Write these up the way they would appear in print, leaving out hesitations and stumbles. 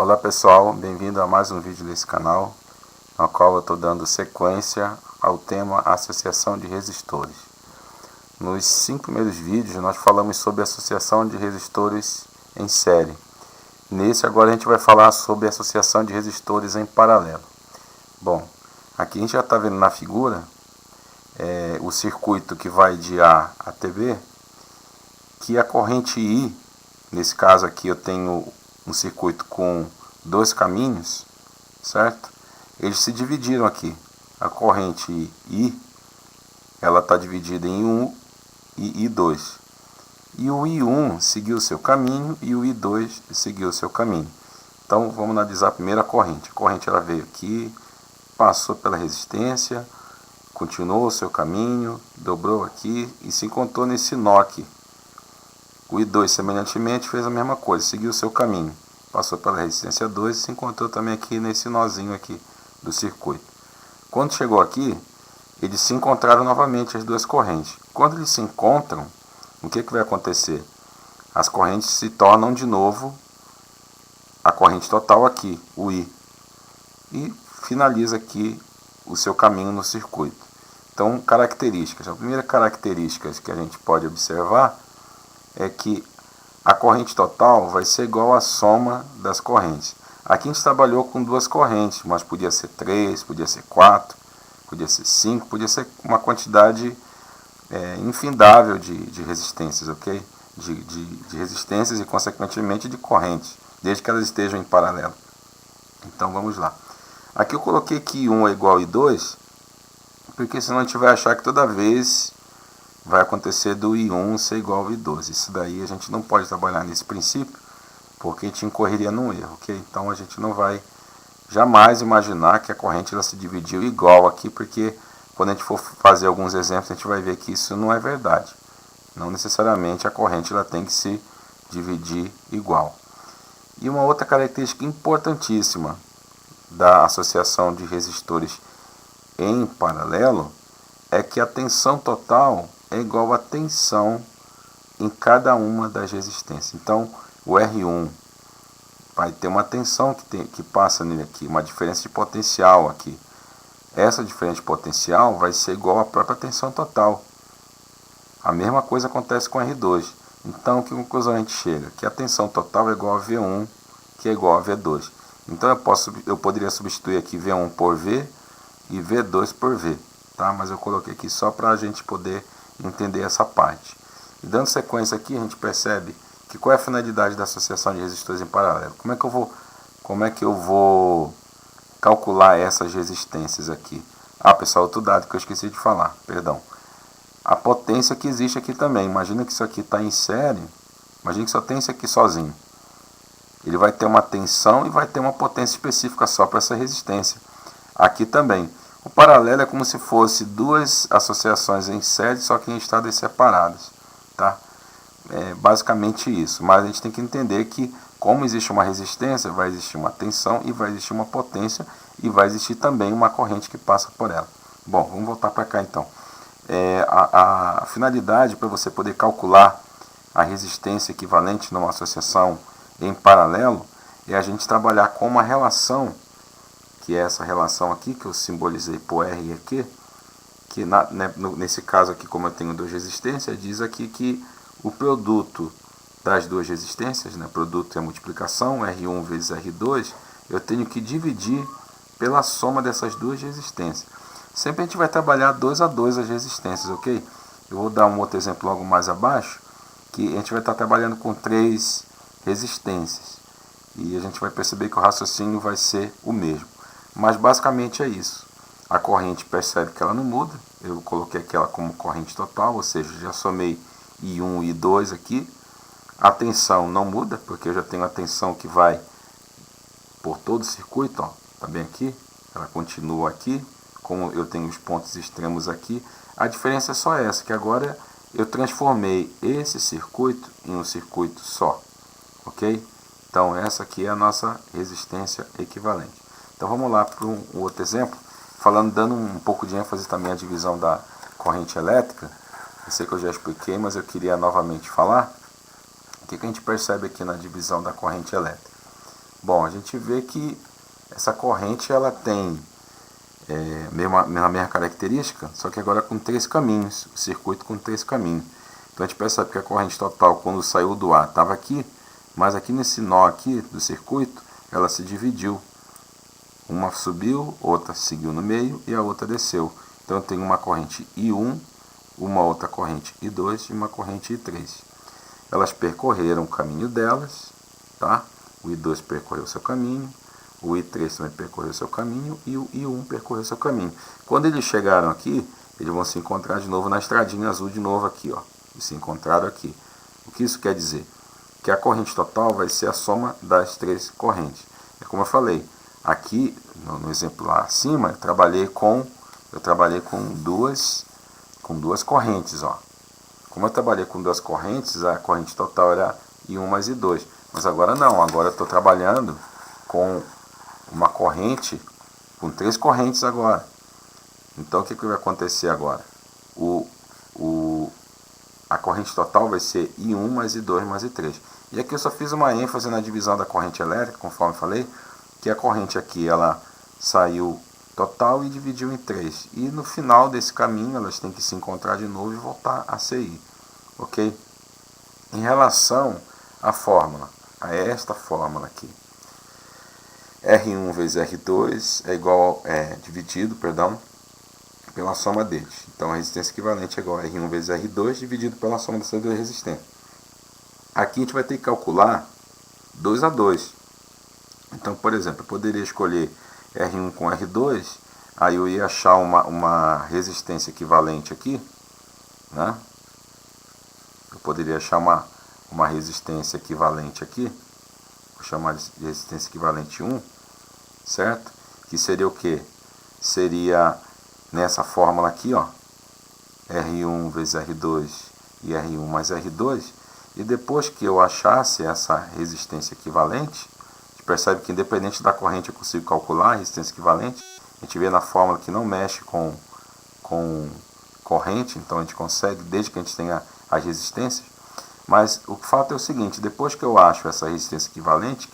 Olá pessoal, bem-vindo a mais um vídeo desse canal, no qual eu estou dando sequência ao tema Associação de Resistores. Nos 5 primeiros vídeos nós falamos sobre associação de resistores em série. Nesse agora a gente vai falar sobre associação de resistores em paralelo. Bom, aqui a gente já está vendo na figura o circuito que vai de A até B, que a corrente I, nesse caso aqui eu tenho um circuito com dois caminhos, certo? Eles se dividiram aqui. A corrente I, ela está dividida em I1 e I2. E o I1 seguiu o seu caminho e o I2 seguiu o seu caminho. Então vamos analisar a primeira corrente. A corrente ela veio aqui, passou pela resistência, continuou o seu caminho, dobrou aqui e se encontrou nesse nó aqui. O I2 semelhantemente fez a mesma coisa, seguiu o seu caminho, passou pela resistência 2 e se encontrou também aqui nesse nozinho aqui do circuito. Quando chegou aqui, eles se encontraram novamente as duas correntes. Quando eles se encontram, o que vai acontecer? As correntes se tornam de novo a corrente total aqui, o I, e finaliza aqui o seu caminho no circuito. Então, características. A primeira característica que a gente pode observar é que a corrente total vai ser igual à soma das correntes. Aqui a gente trabalhou com duas correntes, mas podia ser 3, podia ser 4, podia ser 5, podia ser uma quantidade infindável de resistências, ok? De resistências e, consequentemente, de correntes, desde que elas estejam em paralelo. Então, vamos lá. Aqui eu coloquei que I1 é igual a I2, porque senão a gente vai achar que toda vez vai acontecer do I1 ser igual ao I2. Isso daí a gente não pode trabalhar nesse princípio, porque a gente incorreria num erro, ok? Então a gente não vai jamais imaginar que a corrente ela se dividiu igual aqui, porque quando a gente for fazer alguns exemplos a gente vai ver que isso não é verdade. Não necessariamente a corrente ela tem que se dividir igual. E uma outra característica importantíssima da associação de resistores em paralelo é que a tensão total é igual à tensão em cada uma das resistências. Então, o R1 vai ter uma tensão que passa nele aqui, uma diferença de potencial aqui. Essa diferença de potencial vai ser igual à própria tensão total. A mesma coisa acontece com R2. Então, que conclusão a gente chega? Que a tensão total é igual a V1, que é igual a V2. Então, eu poderia substituir aqui V1 por V e V2 por V. Tá? Mas eu coloquei aqui só para a gente poder entender essa parte. E dando sequência aqui, a gente percebe que qual é a finalidade da associação de resistores em paralelo. Como é que eu vou calcular essas resistências aqui? Ah, pessoal, outro dado que eu esqueci de falar, perdão. A potência que existe aqui também. Imagina que isso aqui está em série. Imagina que só tem isso aqui sozinho. Ele vai ter uma tensão e vai ter uma potência específica só para essa resistência. Aqui também. O paralelo é como se fosse duas associações em série, só que em estados separados. Tá? É basicamente isso. Mas a gente tem que entender que, como existe uma resistência, vai existir uma tensão e vai existir uma potência e vai existir também uma corrente que passa por ela. Bom, vamos voltar para cá então. A finalidade para você poder calcular a resistência equivalente numa associação em paralelo é a gente trabalhar com uma relação, que é essa relação aqui, que eu simbolizei por R aqui, que nesse caso aqui, como eu tenho duas resistências, diz aqui que o produto das duas resistências, produto é a multiplicação, R1 vezes R2, eu tenho que dividir pela soma dessas duas resistências. Sempre a gente vai trabalhar 2 a 2 as resistências, ok? Eu vou dar um outro exemplo logo mais abaixo, que a gente vai estar trabalhando com 3 resistências. E a gente vai perceber que o raciocínio vai ser o mesmo. Mas basicamente é isso. A corrente percebe que ela não muda. Eu coloquei aquela como corrente total, ou seja, já somei I1 e I2 aqui. A tensão não muda, porque eu já tenho a tensão que vai por todo o circuito, ó, tá bem aqui. Ela continua aqui, como eu tenho os pontos extremos aqui. A diferença é só essa, que agora eu transformei esse circuito em um circuito só, ok? Então essa aqui é a nossa resistência equivalente. Então vamos lá para um outro exemplo, dando um pouco de ênfase também à divisão da corrente elétrica. Eu sei que eu já expliquei, mas eu queria novamente falar. O que a gente percebe aqui na divisão da corrente elétrica? Bom, a gente vê que essa corrente ela tem a mesma característica, só que agora com 3 caminhos, o circuito com 3 caminhos. Então a gente percebe que a corrente total, quando saiu do A, estava aqui, mas aqui nesse nó aqui do circuito, ela se dividiu. Uma subiu, outra seguiu no meio e a outra desceu. Então eu tenho uma corrente I1, uma outra corrente I2 e uma corrente I3. Elas percorreram o caminho delas, tá? O I2 percorreu seu caminho, o I3 também percorreu seu caminho e o I1 percorreu seu caminho. Quando eles chegaram aqui, eles vão se encontrar de novo na estradinha azul de novo aqui, ó. E se encontraram aqui. O que isso quer dizer? Que a corrente total vai ser a soma das 3 correntes. É como eu falei, aqui no exemplo lá acima, eu trabalhei com duas correntes, ó. Como eu trabalhei com 2 correntes, a corrente total era I1 mais I2. Mas agora não, agora eu estou trabalhando com uma corrente, com 3 correntes agora. Então o que vai acontecer agora? A corrente total vai ser I1 mais I2 mais I3. E aqui eu só fiz uma ênfase na divisão da corrente elétrica, conforme falei, que a corrente aqui ela saiu total e dividiu em 3. E no final desse caminho elas têm que se encontrar de novo e voltar a ser I. Ok? Em relação à fórmula, a esta fórmula aqui, R1 vezes R2 dividido pela soma deles. Então a resistência equivalente é igual a R1 vezes R2 dividido pela soma dessas 2 resistências. Aqui a gente vai ter que calcular 2 a 2. Então, por exemplo, eu poderia escolher R1 com R2, aí eu ia achar uma resistência equivalente aqui, né? Eu poderia achar uma resistência equivalente aqui, vou chamar de resistência equivalente 1, certo? Que seria o que? Seria nessa fórmula aqui, ó, R1 vezes R2 e R1 mais R2, e depois que eu achasse essa resistência equivalente, a gente percebe que independente da corrente eu consigo calcular a resistência equivalente. A gente vê na fórmula que não mexe com corrente, então a gente consegue, desde que a gente tenha as resistências. Mas o fato é o seguinte, depois que eu acho essa resistência equivalente,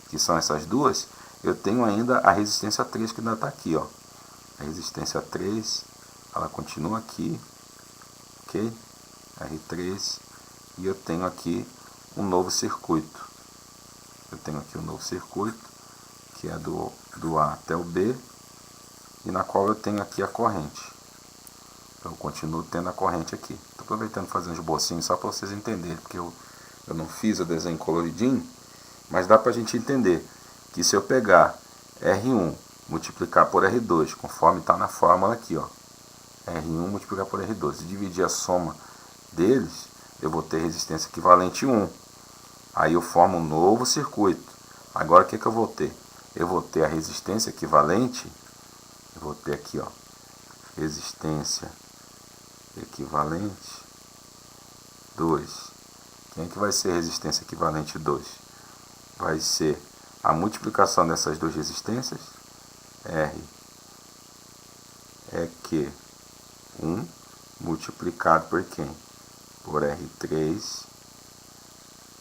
que são essas duas, eu tenho ainda a resistência 3 que ainda está aqui, ó. A resistência 3, ela continua aqui, ok? R3, e eu tenho aqui um novo circuito. Eu tenho aqui um novo circuito, que é do A até o B, e na qual eu tenho aqui a corrente. Então eu continuo tendo a corrente aqui. Estou aproveitando fazer um esbocinho só para vocês entenderem, porque eu não fiz o desenho coloridinho, mas dá para a gente entender que se eu pegar R1 multiplicar por R2, conforme está na fórmula aqui, ó, R1 multiplicar por R2, e dividir a soma deles, eu vou ter resistência equivalente 1. Aí eu formo um novo circuito. Agora o que eu vou ter? Eu vou ter a resistência equivalente, eu vou ter aqui, ó, resistência equivalente 2. Quem é que vai ser resistência equivalente 2? Vai ser a multiplicação dessas duas resistências, R é Q1 multiplicado por quem? Por R3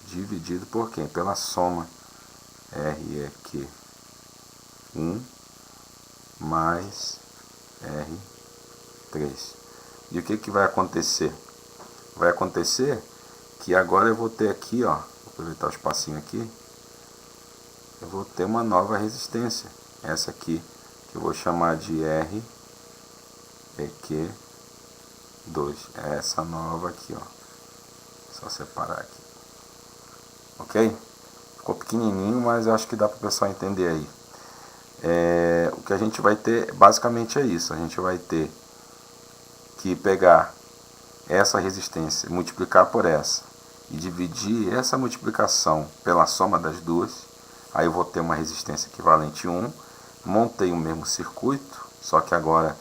dividido por quem? Pela soma R é Q1 mais R3. E o que vai acontecer? Vai acontecer que agora eu vou ter aqui, ó, vou aproveitar o espacinho aqui, eu vou ter uma nova resistência. Essa aqui, que eu vou chamar de R é Q2. É essa nova aqui, ó. Só separar aqui. Ok? Ficou pequenininho, mas eu acho que dá para o pessoal entender aí. O que a gente vai ter, basicamente é isso. A gente vai ter que pegar essa resistência, multiplicar por essa, e dividir essa multiplicação pela soma das duas. Aí eu vou ter uma resistência equivalente 1. Montei o mesmo circuito, só que agora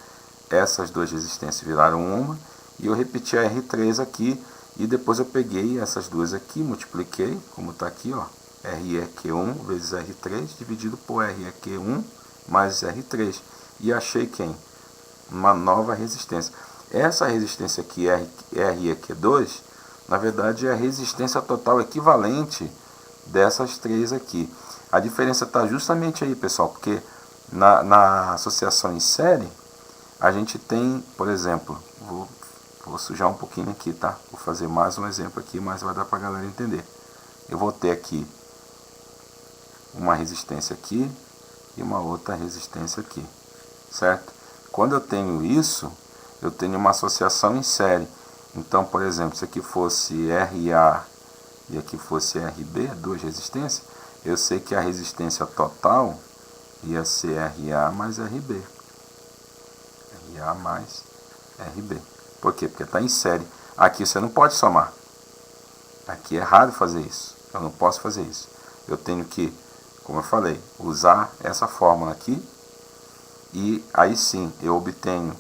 essas duas resistências viraram uma, e eu repeti a R3 aqui, e depois eu peguei essas duas aqui, multipliquei, como está aqui, ó, R é Q1 vezes R3 dividido por R é Q1 mais R3, e achei quem? Uma nova resistência. Essa resistência aqui, R é Q2, na verdade é a resistência total equivalente dessas três aqui. A diferença está justamente aí, pessoal, porque na associação em série, a gente tem, por exemplo, vou sujar um pouquinho aqui, tá? Vou fazer mais um exemplo aqui, mas vai dar para a galera entender. Eu vou ter aqui uma resistência aqui e uma outra resistência aqui, certo? Quando eu tenho isso, eu tenho uma associação em série. Então, por exemplo, se aqui fosse RA e aqui fosse RB, duas resistências, eu sei que a resistência total ia ser RA mais RB. RA mais RB. Por quê? Porque está em série. Aqui você não pode somar. Aqui é errado fazer isso. Eu não posso fazer isso. Eu tenho que, como eu falei, usar essa fórmula aqui. E aí sim, eu obtenho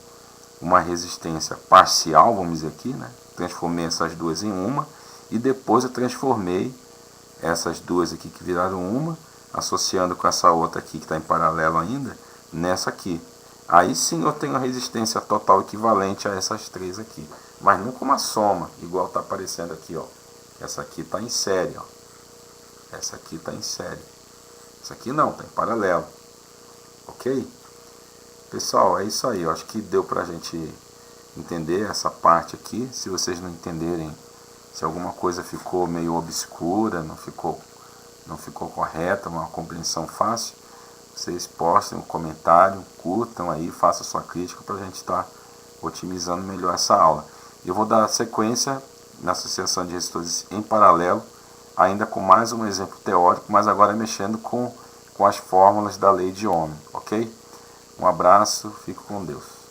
uma resistência parcial, vamos dizer aqui, né? Transformei essas duas em uma. E depois eu transformei essas duas aqui que viraram uma, associando com essa outra aqui que está em paralelo ainda, nessa aqui. Aí sim eu tenho a resistência total equivalente a essas três aqui. Mas não com uma soma, igual está aparecendo aqui, ó. Essa aqui está em série, ó. Essa aqui está em série. Essa aqui não, está em paralelo. Ok? Pessoal, é isso aí. Eu acho que deu para a gente entender essa parte aqui. Se vocês não entenderem, se alguma coisa ficou meio obscura, não ficou correta, uma compreensão fácil, vocês postem um comentário, curtam aí, façam sua crítica para a gente estar otimizando melhor essa aula. Eu vou dar sequência na associação de resistores em paralelo, ainda com mais um exemplo teórico, mas agora mexendo com as fórmulas da lei de Ohm, ok? Um abraço, fico com Deus.